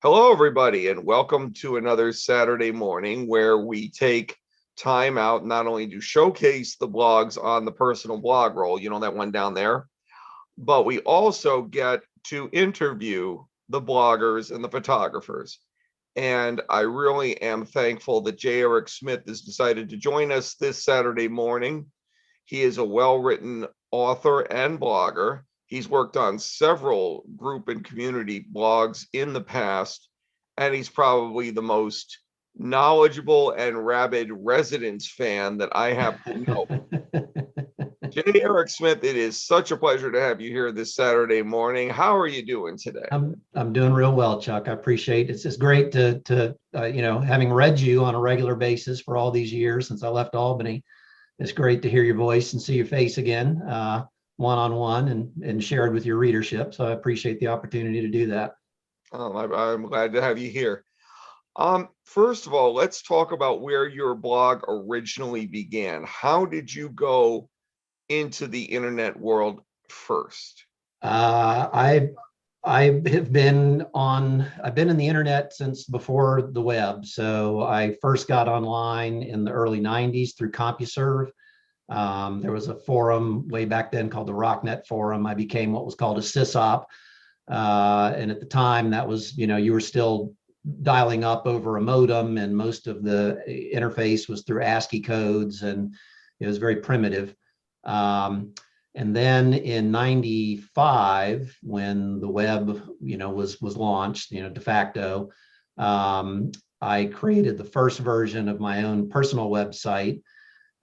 Hello, everybody, and welcome to another Saturday morning where we take time out not only to showcase the blogs on the personal blog roll, you know, that one down there, but we also get to interview the bloggers and the photographers. And I really am thankful that J. Eric Smith has decided to join us this Saturday morning. He is a well-written author and blogger. He's worked on several group and community blogs in the past, and he's probably the most knowledgeable and rabid residence fan that I happen to know. J. Eric Smith, it is such a pleasure to have you here this Saturday morning. How are you doing today? I'm doing real well, Chuck. I appreciate it. It's just great to having read you on a regular basis for all these years since I left Albany. It's great to hear your voice and see your face again, one-on-one and shared with your readership. So I appreciate the opportunity to do that. I'm glad to have you here. First of all, let's talk about where your blog originally began. How did you go into the internet world first? I've been in the internet since before the web. So I first got online in the early 90s through CompuServe. There was a forum way back then called the RockNet forum. I became what was called a sysop. And at the time that was, you were still dialing up over a modem and most of the interface was through ASCII codes and it was very primitive. And then in 95, when the web, was launched, de facto, I created the first version of my own personal website.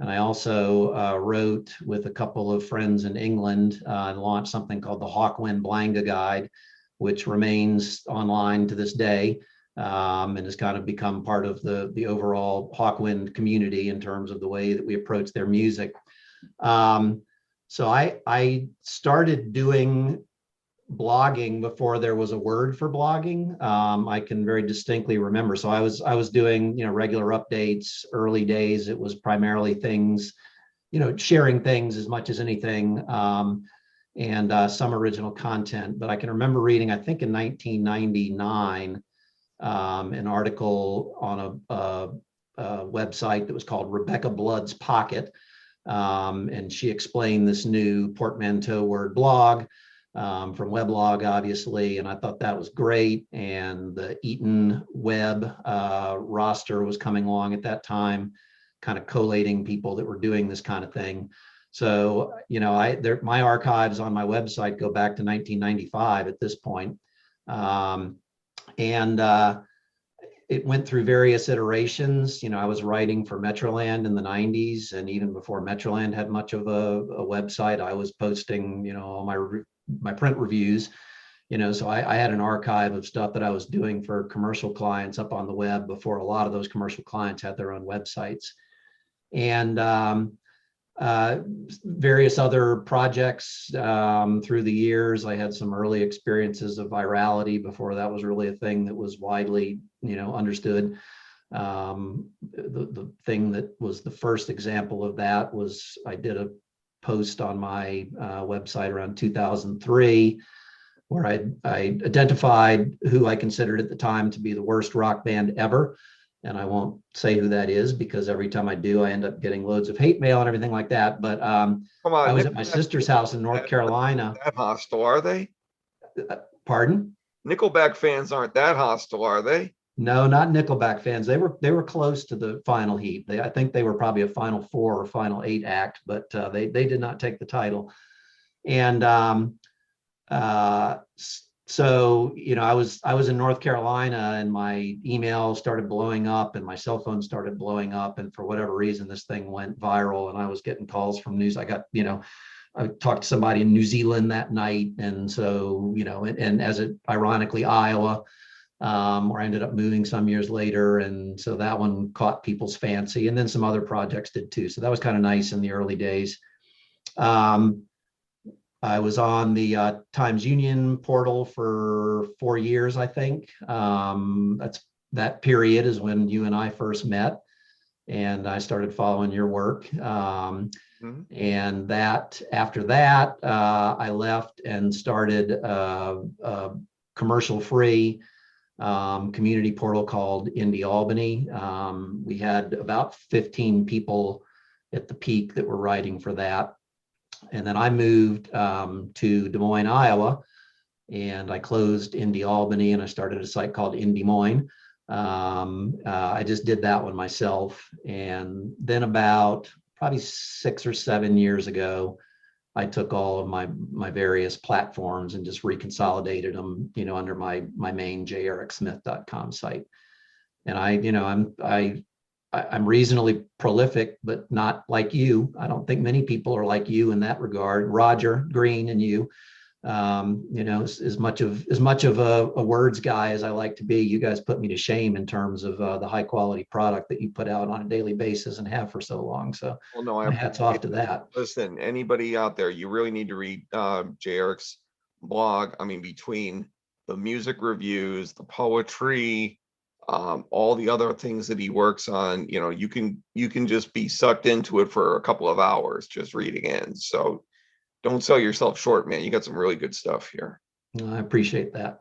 And I also wrote with a couple of friends in England and launched something called the Hawkwind Blanga Guide, which remains online to this day and has kind of become part of the overall Hawkwind community in terms of the way that we approach their music. So I started doing blogging before there was a word for blogging. I can very distinctly remember. So I was doing, regular updates. Early days, it was primarily things, sharing things as much as anything, and some original content. But I can remember reading, I think in 1999, an article on a website that was called Rebecca Blood's Pocket. And she explained this new portmanteau word blog from Weblog, obviously, and I thought that was great. And the Eaton Web roster was coming along at that time, kind of collating people that were doing this kind of thing. So, my archives on my website go back to 1995 at this point. It went through various iterations. I was writing for Metroland in the 90s, and even before Metroland had much of a website, I was posting, all my print reviews. So I had an archive of stuff that I was doing for commercial clients up on the web before a lot of those commercial clients had their own websites. And various other projects through the years. I had some early experiences of virality before that was really a thing that was widely, understood. The thing that was the first example of that was I did a post on my website around 2003 where I identified who I considered at the time to be the worst rock band ever. And I won't say who that is because every time I do, I end up getting loads of hate mail and everything like that. But Come on, I was at my sister's house in North Carolina. That hostile, are they? Pardon? Nickelback fans aren't that hostile, are they? No, not Nickelback fans. They were close to the final heat. I think they were probably a final 4 or final 8 act, but they did not take the title. And so, I was in North Carolina and my email started blowing up and my cell phone started blowing up. And for whatever reason, this thing went viral and I was getting calls from news. I got, I talked to somebody in New Zealand that night. And so, and as it ironically, Iowa, where I ended up moving some years later. And so that one caught people's fancy. And then some other projects did too. So that was kind of nice in the early days. I was on the Times Union portal for 4 years, I think. That period is when you and I first met, and I started following your work. And that after that, I left and started commercial free community portal called Indie Albany. We had about 15 people at the peak that were writing for that. And then I moved to Des Moines, Iowa, and I closed Indie Albany and I started a site called In Des Moines. I just did that one myself. And then about probably 6 or 7 years ago, I took all of my various platforms and just reconsolidated them, under my main jericksmith.com site. And I'm reasonably prolific, but not like you. I don't think many people are like you in that regard. Roger Green and you, as much of a words guy as I like to be, you guys put me to shame in terms of the high quality product that you put out on a daily basis and have for so long. So Well, no, my hat's off to that. Listen, anybody out there, you really need to read J. Eric's blog. I mean, between the music reviews, the poetry, all the other things that he works on, you can just be sucked into it for a couple of hours just reading in. So don't sell yourself short, man. You got some really good stuff here. I appreciate that.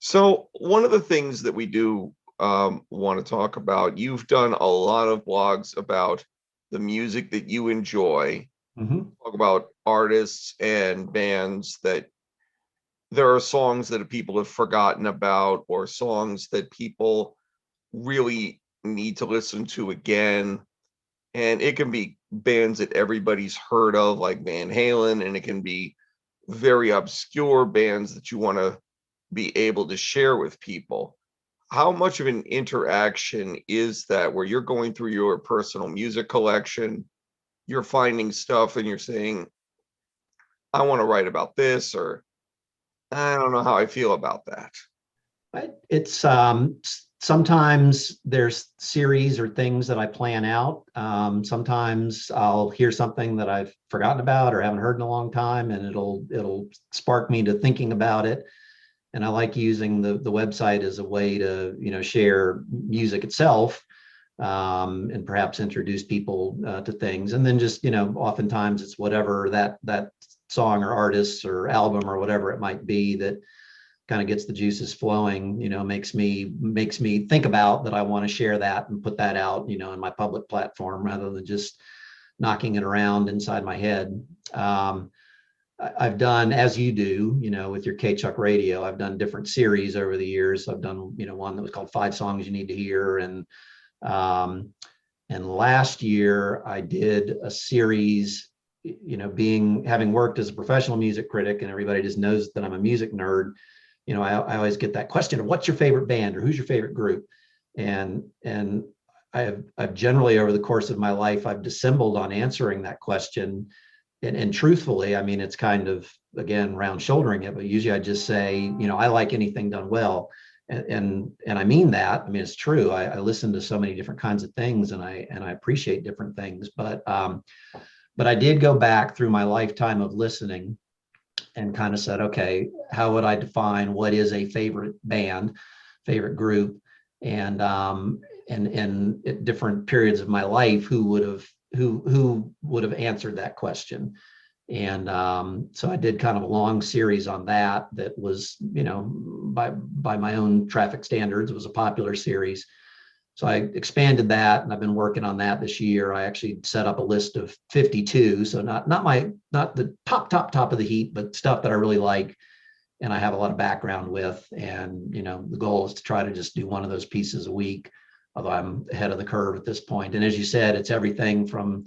So one of the things that we do want to talk about, you've done a lot of blogs about the music that you enjoy. Talk about artists and bands that there are songs that people have forgotten about, or songs that people really need to listen to again. And it can be bands that everybody's heard of, like Van Halen, and it can be very obscure bands that you want to be able to share with people. How much of an interaction is that, where you're going through your personal music collection, you're finding stuff and you're saying, I want to write about this, or I don't know how I feel about that? It's sometimes there's series or things that I plan out. Sometimes I'll hear something that I've forgotten about or haven't heard in a long time, and it'll spark me to thinking about it. And I like using the website as a way to share music itself, and perhaps introduce people to things. And then just oftentimes it's whatever that song or artist or album or whatever it might be that kind of gets the juices flowing, makes me think about that I want to share that and put that out, in my public platform, rather than just knocking it around inside my head. I've done, as you do, with your K-Chuck Radio, I've done different series over the years. I've done, one that was called 5 Songs You Need to Hear. And last year I did a series, having worked as a professional music critic, and everybody just knows that I'm a music nerd. I always get that question of what's your favorite band or who's your favorite group? And I've generally, over the course of my life, I've dissembled on answering that question. And truthfully, I mean, it's kind of, again, round shouldering it, but usually I just say, I like anything done well. And I mean that. I mean, it's true. I listen to so many different kinds of things, and I appreciate different things. But I did go back through my lifetime of listening and kind of said, okay, how would I define what is a favorite band, favorite group? And at different periods of my life, who would have answered that question? And so I did kind of a long series on that was, by my own traffic standards, it was a popular series. So I expanded that, and I've been working on that this year. I actually set up a list of 52. So not the top of the heap, but stuff that I really like and I have a lot of background with. And, the goal is to try to just do one of those pieces a week, although I'm ahead of the curve at this point. And as you said, it's everything from,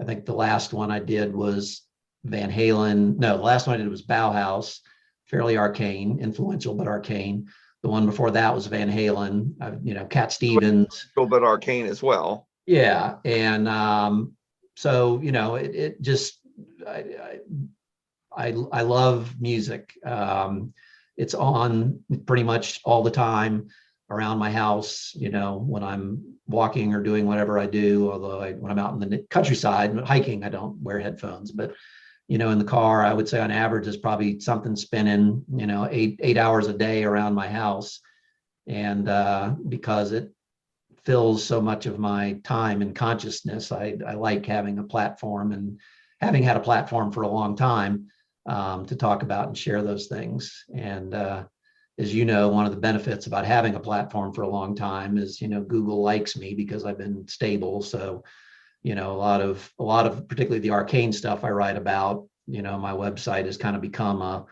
I think the last one I did was Van Halen. No, the last one I did was Bauhaus, fairly arcane, influential, but arcane. The one before that was Van Halen, Cat Stevens. A little bit arcane as well. Yeah. And so, it just, I love music. It's on pretty much all the time around my house, when I'm walking or doing whatever I do. Although when I'm out in the countryside and hiking, I don't wear headphones, but in the car, I would say on average, there's probably something spinning, 8 hours a day around my house. And because it fills so much of my time and consciousness, I like having a platform, and having had a platform for a long time, to talk about and share those things. And as you know, one of the benefits about having a platform for a long time is, Google likes me because I've been stable. So, a lot of particularly the arcane stuff I write about, my website has kind of become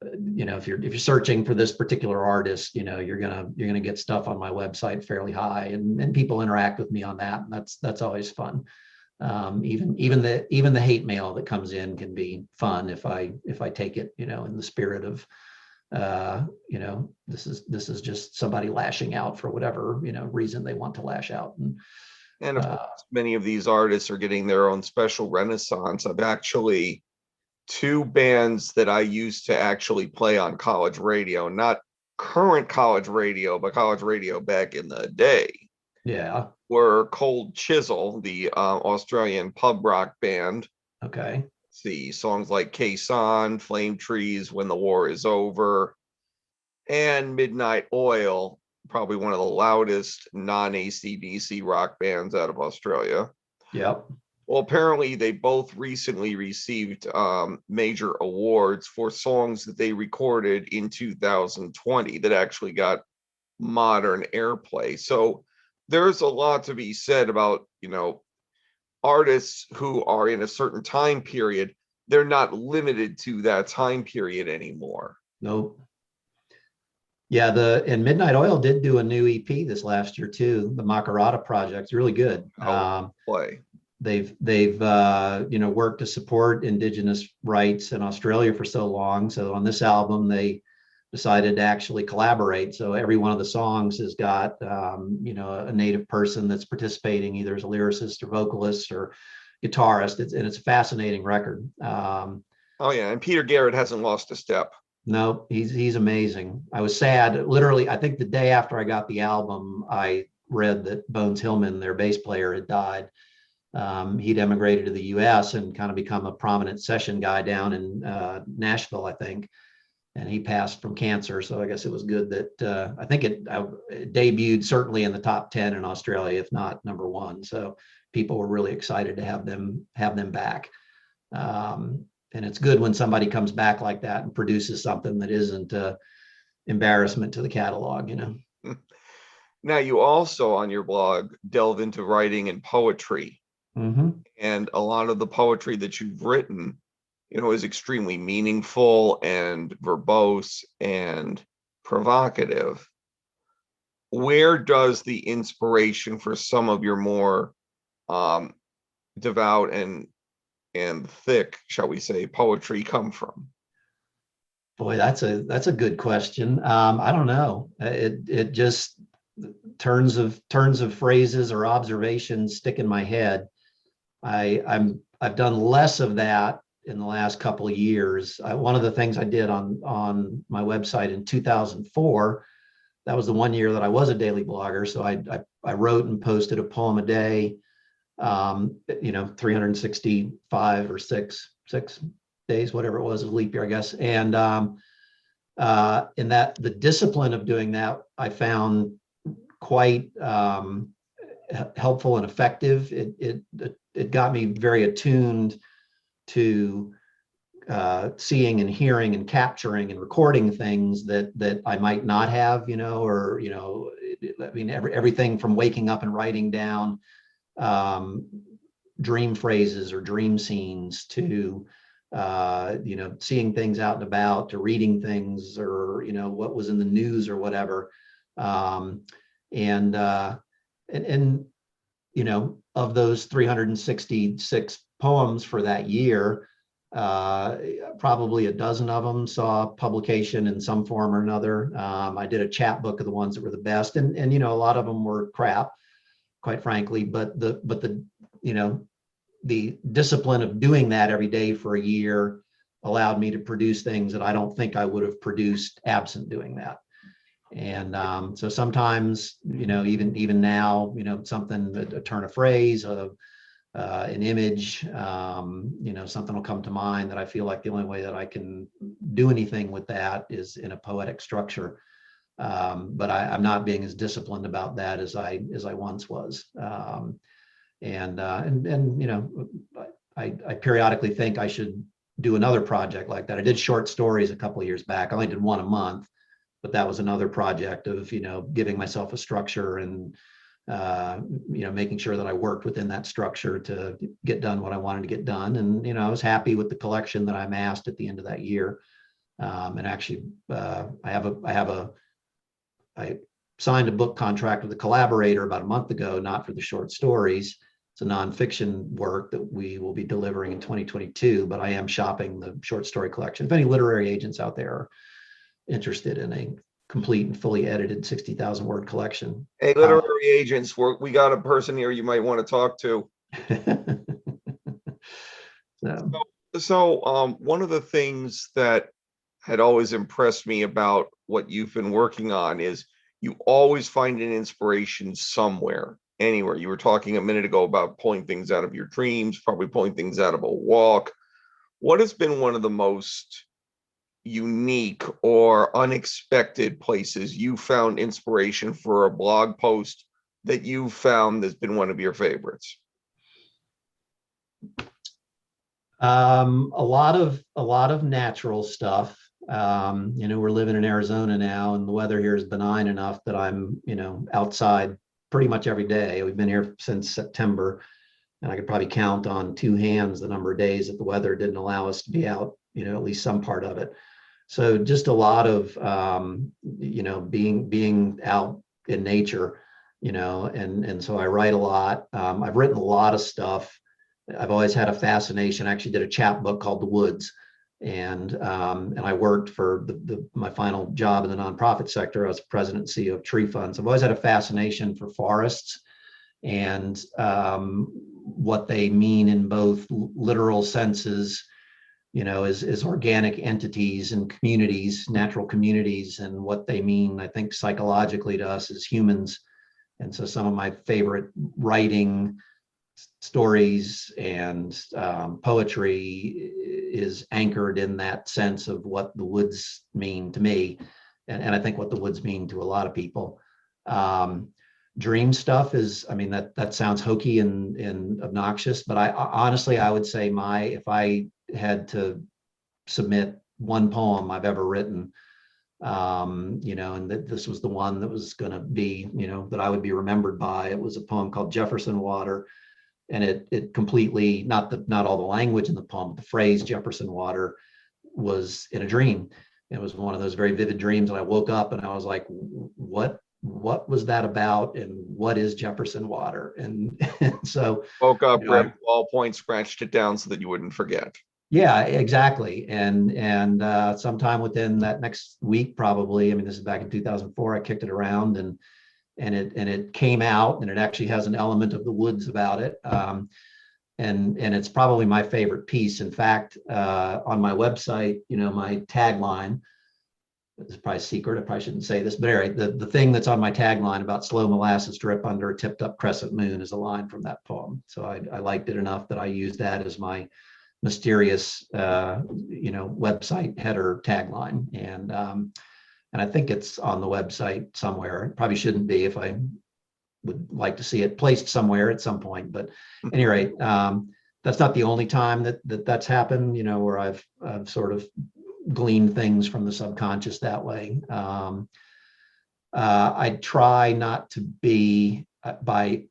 if you're searching for this particular artist, you're gonna get stuff on my website fairly high, and people interact with me on that, and that's always fun. Even the hate mail that comes in can be fun if I take it, in the spirit of this is just somebody lashing out for whatever reason they want to lash out. And of course, many of these artists are getting their own special renaissance. I've actually two bands that I used to actually play on college radio, not current college radio, but college radio back in the day, Yeah. were Cold Chisel, the Australian pub rock band. Okay. See songs like Caisson, Flame Trees, When the War Is Over, and Midnight Oil, probably one of the loudest non-AC/DC rock bands out of Australia. Yep. Well, apparently they both recently received major awards for songs that they recorded in 2020 that actually got modern airplay. So there's a lot to be said about, artists who are in a certain time period. They're not limited to that time period anymore. Nope. Yeah, and Midnight Oil did do a new EP this last year too. The Makarata project, really good. Play. They've worked to support Indigenous rights in Australia for so long. So on this album, they decided to actually collaborate. So every one of the songs has got a native person that's participating, either as a lyricist or vocalist or guitarist. It's a fascinating record. Oh yeah, and Peter Garrett hasn't lost a step. No, he's amazing. I was sad. Literally, I think the day after I got the album, I read that Bones Hillman, their bass player, had died. He'd emigrated to the U.S. and kind of become a prominent session guy down in Nashville, I think. And he passed from cancer. So I guess it was good that I think it debuted certainly in the top 10 in Australia, if not number one. So people were really excited to have them back. And it's good when somebody comes back like that and produces something that isn't embarrassment to the catalog, Now, you also on your blog delve into writing and poetry. Mm-hmm. And a lot of the poetry that you've written, is extremely meaningful and verbose and provocative. Where does the inspiration for some of your more devout and thick, shall we say, poetry come from? Boy, that's a good question. I don't know. It just turns of phrases or observations stick in my head. I've done less of that in the last couple of years. One of the things I did on my website in 2004, that was the one year that I was a daily blogger. So I wrote and posted a poem a day, 365 or six days, whatever it was, a leap year, I guess. And in that, the discipline of doing that, I found quite helpful and effective. It got me very attuned to seeing and hearing and capturing and recording things that I might not have, everything from waking up and writing down dream phrases or dream scenes to seeing things out and about, to reading things or what was in the news or whatever, and of those 366 poems for that year, probably a dozen of them saw publication in some form or another. I did a chapbook of the ones that were the best, and a lot of them were crap, quite frankly. But the discipline of doing that every day for a year allowed me to produce things that I don't think I would have produced absent doing that. And so sometimes, even now, something, a turn of phrase, an image, something will come to mind that I feel like the only way that I can do anything with that is in a poetic structure. But I'm not being as disciplined about that as I once was. I periodically think I should do another project like that. I did short stories a couple of years back. I only did one a month. but that was another project of, giving myself a structure and, making sure that I worked within that structure to get done what I wanted to get done. And, I was happy with the collection that I amassed at the end of that year. And actually, I signed a book contract with a collaborator about a month ago, not for the short stories. It's a nonfiction work that we will be delivering in 2022, but I am shopping the short story collection. If any literary agents out there are interested in a complete and fully edited 60,000 word collection. Hey, literary agents, we got a person here you might want to talk to. So one of the things that had always impressed me about what you've been working on is you always find an inspiration somewhere, anywhere. You were talking a minute ago about pulling things out of your dreams, probably pulling things out of a walk. What has been one of the most unique or unexpected places you found inspiration for a blog post that you found has been one of your favorites? A lot of natural stuff. We're living in Arizona now, and the weather here is benign enough that I'm, outside pretty much every day. We've been here since September, and I could probably count on two hands the number of days that the weather didn't allow us to be out, at least some part of it. So just a lot of, being out in nature, and so I write a lot. I've written a lot of stuff. I've always had a fascination. I actually did a chapbook called The Woods, and I worked for my final job in the nonprofit sector. I was president and CEO of Tree Funds. I've always had a fascination for forests and what they mean in both literal senses, as organic entities and communities, natural communities, and what they mean, I think, psychologically to us as humans. And so some of my favorite writing, stories, and poetry is anchored in that sense of what the woods mean to me. And I think what the woods mean to a lot of people. Dream stuff is, that sounds hokey and obnoxious, but I honestly, I would say if I had to submit one poem I've ever written, and that this was the one that was going to be, that I would be remembered by. It was a poem called Jefferson Water, and it completely, not all the language in the poem, but the phrase Jefferson Water was in a dream. It was one of those very vivid dreams, and I woke up and I was like, what was that about, and what is Jefferson Water? And so woke up, grabbed the ballpoint, scratched it down so that you wouldn't forget. Yeah, exactly. And sometime within that next week, probably, this is back in 2004, I kicked it around and it came out, and it actually has an element of the woods about it. And it's probably my favorite piece. In fact, on my website, my tagline, this is probably a secret, I probably shouldn't say this, but anyway, the thing that's on my tagline about slow molasses drip under a tipped up crescent moon is a line from that poem. So I liked it enough that I used that as my mysterious, website header tagline. And I think it's on the website somewhere. It probably shouldn't be, if I would like to see it placed somewhere at some point. But at any rate, that's not the only time that's happened, where I've sort of gleaned things from the subconscious that way. I try not to be, by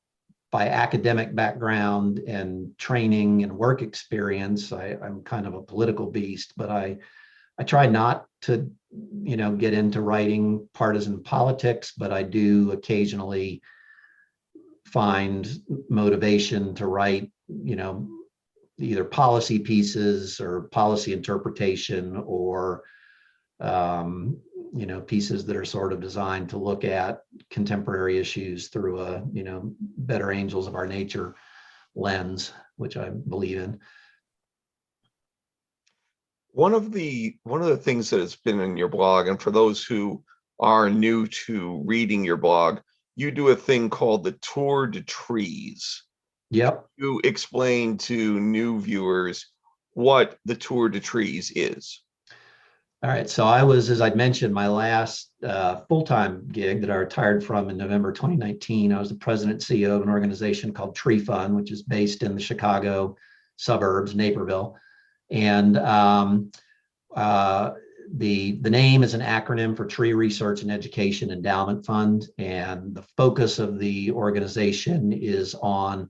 academic background and training and work experience, I'm kind of a political beast, but I try not to, get into writing partisan politics, but I do occasionally find motivation to write, either policy pieces or policy interpretation, or pieces that are sort of designed to look at contemporary issues through a, better angels of our nature lens, which I believe in. One of the things that has been in your blog, and for those who are new to reading your blog, you do a thing called the Tour de Trees. Yep. You explain to new viewers what the Tour de Trees is. All right. So I was, as I'd mentioned, my last full-time gig that I retired from in November 2019, I was the president and CEO of an organization called Tree Fund, which is based in the Chicago suburbs, Naperville. And the name is an acronym for Tree Research and Education Endowment Fund, and the focus of the organization is on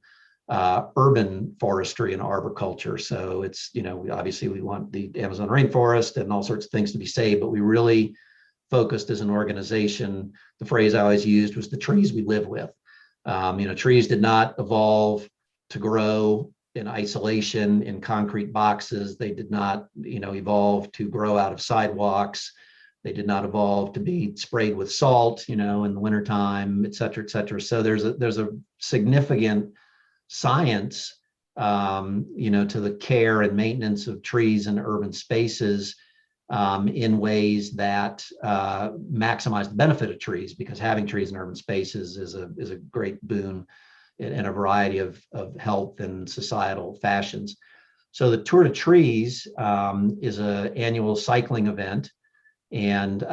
urban forestry and arboriculture. So it's, obviously we want the Amazon rainforest and all sorts of things to be saved, but we really focused as an organization. The phrase I always used was the trees we live with. Trees did not evolve to grow in isolation in concrete boxes. They did not, evolve to grow out of sidewalks. They did not evolve to be sprayed with salt, in the wintertime, et cetera, et cetera. So there's a significant science, to the care and maintenance of trees in urban spaces, in ways that maximize the benefit of trees, because having trees in urban spaces is a great boon in a variety of health and societal fashions. So the Tour de Trees is an annual cycling event. And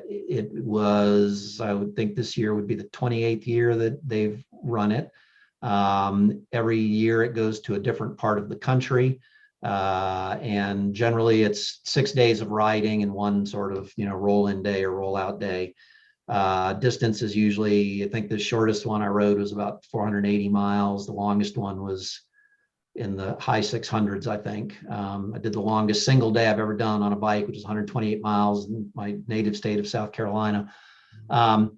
it was, I would think this year would be the 28th year that they've run it. Every year it goes to a different part of the country. And generally it's 6 days of riding and one sort of, roll-in day or roll-out day. Distance is usually, I think the shortest one I rode was about 480 miles. The longest one was in the high 600s, I think. I did the longest single day I've ever done on a bike, which is 128 miles in my native state of South Carolina. So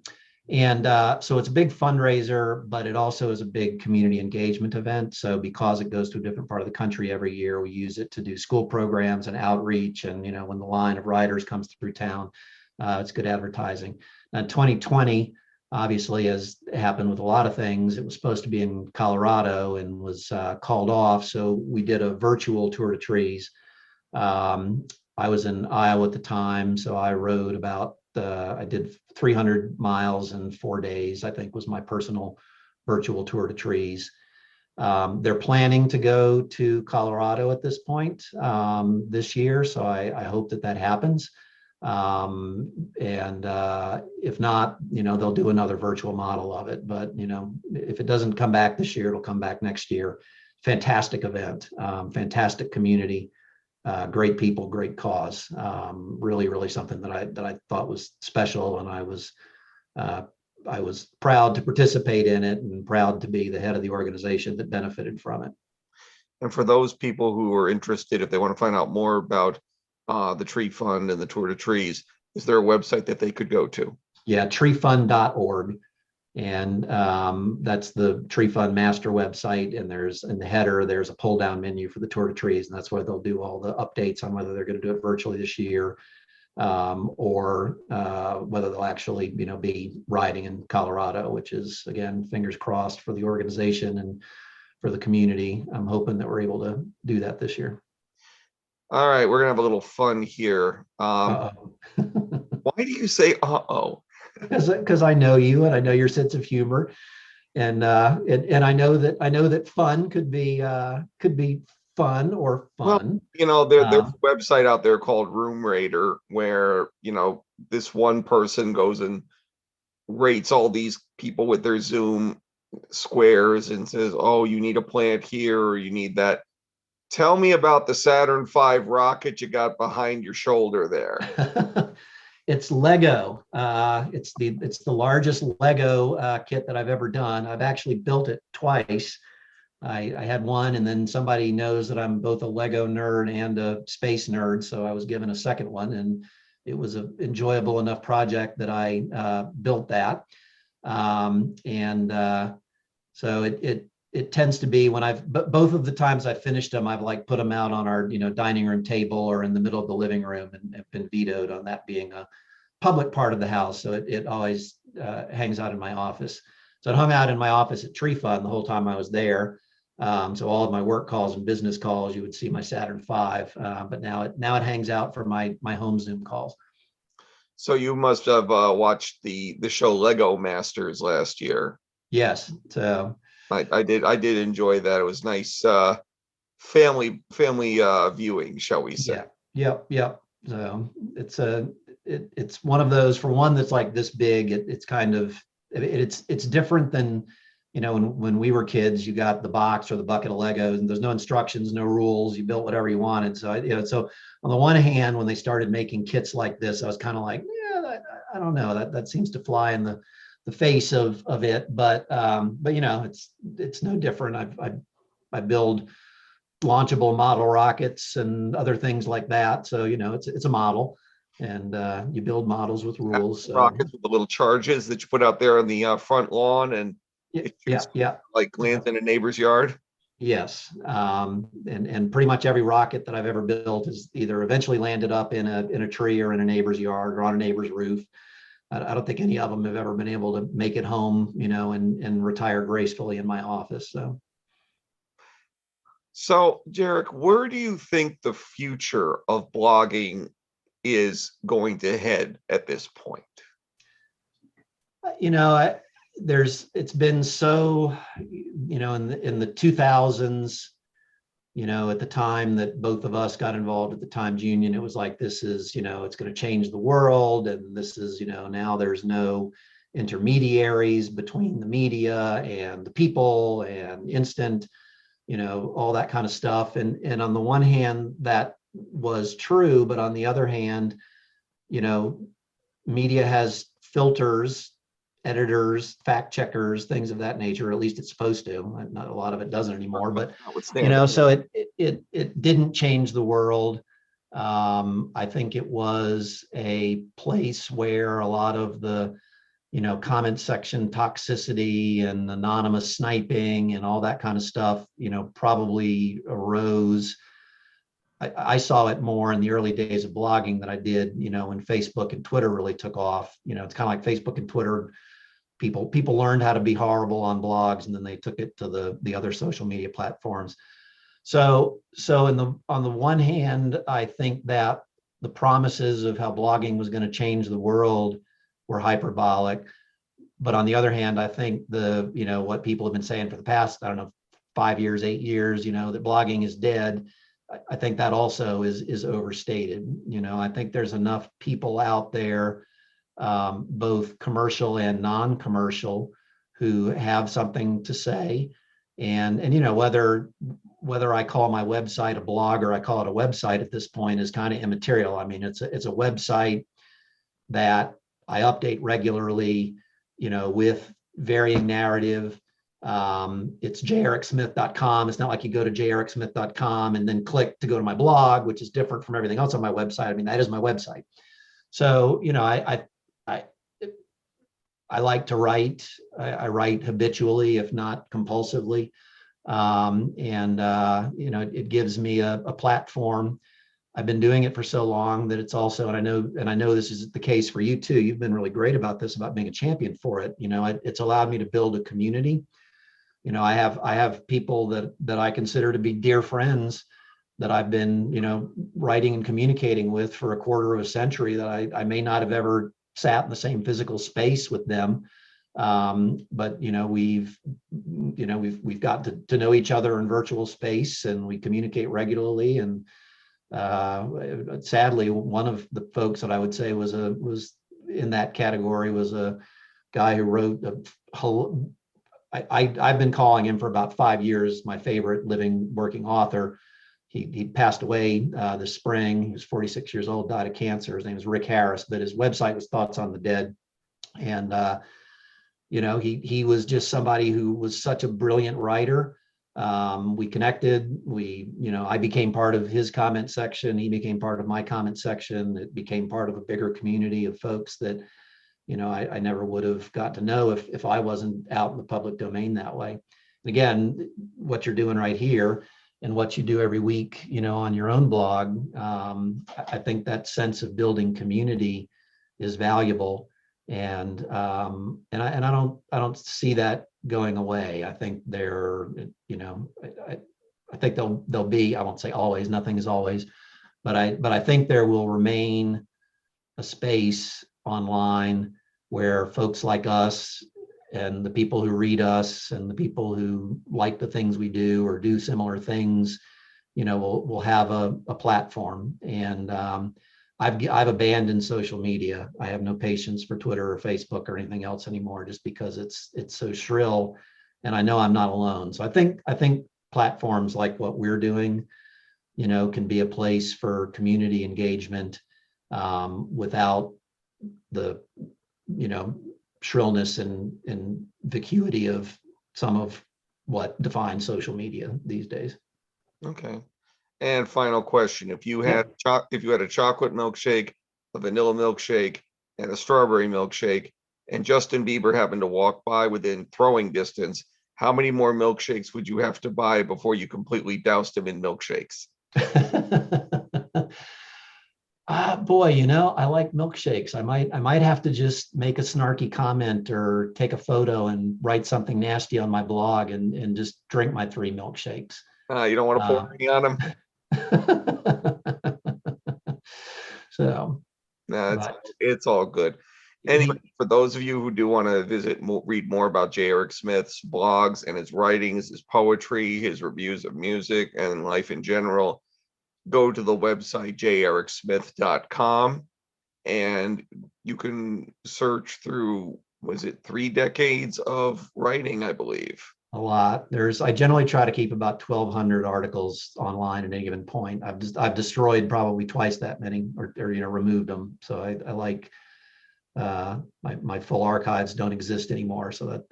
it's a big fundraiser, but it also is a big community engagement event. So because it goes to a different part of the country every year, we use it to do school programs and outreach. And, when the line of riders comes through town, it's good advertising. Now, 2020, obviously, as happened with a lot of things, it was supposed to be in Colorado and was called off. So we did a virtual Tour de Trees. I was in Iowa at the time, so I rode I did 300 miles in 4 days, I think was my personal virtual Tour de Trees. They're planning to go to Colorado at this point this year, so I hope that happens. If not, they'll do another virtual model of it. But, if it doesn't come back this year, it'll come back next year. Fantastic event, fantastic community, great people, great cause. Really, really something that I thought was special, and I was proud to participate in it and proud to be the head of the organization that benefited from it. And for those people who are interested, if they want to find out more about the Tree Fund and the Tour de Trees, is there a website that they could go to? Yeah, treefund.org. And that's the Tree Fund master website. And there's in the header, there's a pull down menu for the Tour de Trees. And that's where they'll do all the updates on whether they're going to do it virtually this year, or whether they'll actually, be riding in Colorado, which is, again, fingers crossed for the organization and for the community. I'm hoping that we're able to do that this year. All right, we're gonna have a little fun here. Why do you say uh-oh? Because I know you and I know your sense of humor, and I know that fun could be fun or fun. Well, there's a website out there called Room Rater where this one person goes and rates all these people with their Zoom squares and says, oh, you need a plant here or you need that. Tell me about the Saturn V rocket you got behind your shoulder there. It's Lego. It's the largest Lego kit that I've ever done. I've actually built it twice. I had one, and then somebody knows that I'm both a Lego nerd and a space nerd, so I was given a second one, and it was an enjoyable enough project that I built that. So it tends to be when both of the times I finished them, I've put them out on our dining room table or in the middle of the living room, and have been vetoed on that being a public part of the house. So it always hangs out in my office. So it hung out in my office at Tree Fund the whole time I was there. So all of my work calls and business calls, you would see my Saturn V. But now it hangs out for my home Zoom calls. So you must have watched the show Lego Masters last year. Yes. So I did enjoy that. It was nice family viewing, shall we say. Yeah. Yep. So it's one of those, for one that's like this big, it's kind of, it's different than when we were kids, you got the box or the bucket of Legos, and there's no instructions, no rules. You built whatever you wanted. So, so on the one hand, when they started making kits like this, I was kind of like, yeah, I don't know, that seems to fly in the face of it. But it's no different. I build launchable model rockets and other things like that. So, it's a model, and you build models with rules. So Rockets with the little charges that you put out there on the front lawn, and it yeah, shoots yeah. like lands in a neighbor's yard. Yes, and pretty much every rocket that I've ever built has either eventually landed up in a tree or in a neighbor's yard or on a neighbor's roof. I don't think any of them have ever been able to make it home, and retire gracefully in my office. So, Jarek, where do you think the future of blogging is going to head at this point? It's been so, in the 2000s, at the time that both of us got involved at the Times Union, it was like, this is, it's going to change the world. And this is, now there's no intermediaries between the media and the people, and instant, all that kind of stuff. And on the one hand, that was true, but on the other hand, media has filters, editors, fact checkers, things of that nature. At least it's supposed to. Not a lot of it doesn't anymore, but so it didn't change the world. I think it was a place where a lot of the comment section toxicity and anonymous sniping and all that kind of stuff probably arose. I saw it more in the early days of blogging than I did when Facebook and Twitter really took off. It's kind of like Facebook and Twitter. People learned how to be horrible on blogs, and then they took it to the other social media platforms. So on the one hand, I think that the promises of how blogging was going to change the world were hyperbolic. But on the other hand, I think what people have been saying for the past, I don't know, 5 years, 8 years, that blogging is dead. I think that also is overstated. I think there's enough people out there, both commercial and non-commercial, who have something to say. And whether I call my website a blog or I call it a website at this point is kind of immaterial. I mean, it's a website that I update regularly, with varying narrative. It's jericksmith.com. It's not like you go to jericksmith.com and then click to go to my blog, which is different from everything else on my website. I mean, that is my website. So, I like to write. I write habitually, if not compulsively. It gives me a platform. I've been doing it for so long that it's also, and I know this is the case for you too. You've been really great about this, about being a champion for it. It's allowed me to build a community. I have people that I consider to be dear friends that I've been, writing and communicating with for a quarter of a century, that I may not have ever sat in the same physical space with them. But we've got to know each other in virtual space, and we communicate regularly. And sadly, one of the folks that I would say was in that category was a guy who wrote I've been calling him for about 5 years my favorite living working author. He passed away this spring. He was 46 years old, died of cancer. His name is Rick Harris, but his website was Thoughts on the Dead. And he was just somebody who was such a brilliant writer. We connected. I became part of his comment section. He became part of my comment section. It became part of a bigger community of folks that I never would have got to know if I wasn't out in the public domain that way. And again, what you're doing right here and what you do every week, on your own blog, I think that sense of building community is valuable. And I don't see that going away. I think I think they'll be, I won't say always, nothing is always, but I think there will remain a space online where folks like us and the people who read us and the people who like the things we do or do similar things, will have a platform. And I've abandoned social media. I have no patience for Twitter or Facebook or anything else anymore, just because it's so shrill and I know I'm not alone. So I think platforms like what we're doing, can be a place for community engagement without the, shrillness and vacuity of some of what defines social media these days. Okay. And final question, if you Yeah. had if you had a chocolate milkshake, a vanilla milkshake, and a strawberry milkshake, and Justin Bieber happened to walk by within throwing distance, how many more milkshakes would you have to buy before you completely doused him in milkshakes? Boy, I like milkshakes. I might have to just make a snarky comment or take a photo and write something nasty on my blog and just drink my 3 milkshakes. You don't want to pour Uh, any on him? so, No, but it's all good. Anyway, for those of you who do want to read more about J. Eric Smith's blogs and his writings, his poetry, his reviews of music and life in general, go to the website jericsmith.com, and you can search through, was it 3 decades of writing, I believe. a lot. I generally try to keep about 1,200 articles online at any given point. I've destroyed probably twice that many, or removed them. So I like my full archives don't exist anymore. So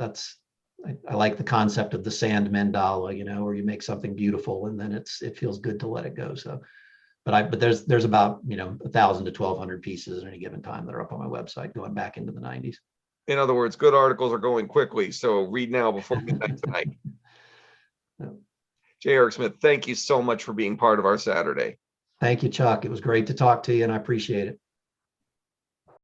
I like the concept of the sand mandala, where you make something beautiful and then it feels good to let it go. So, but there's about 1,000 to 1,200 pieces at any given time that are up on my website going back into the 90s. In other words, good articles are going quickly, so read now before midnight tonight. Yeah. J. Eric Smith, thank you so much for being part of our Saturday. Thank you, Chuck. It was great to talk to you, and I appreciate it.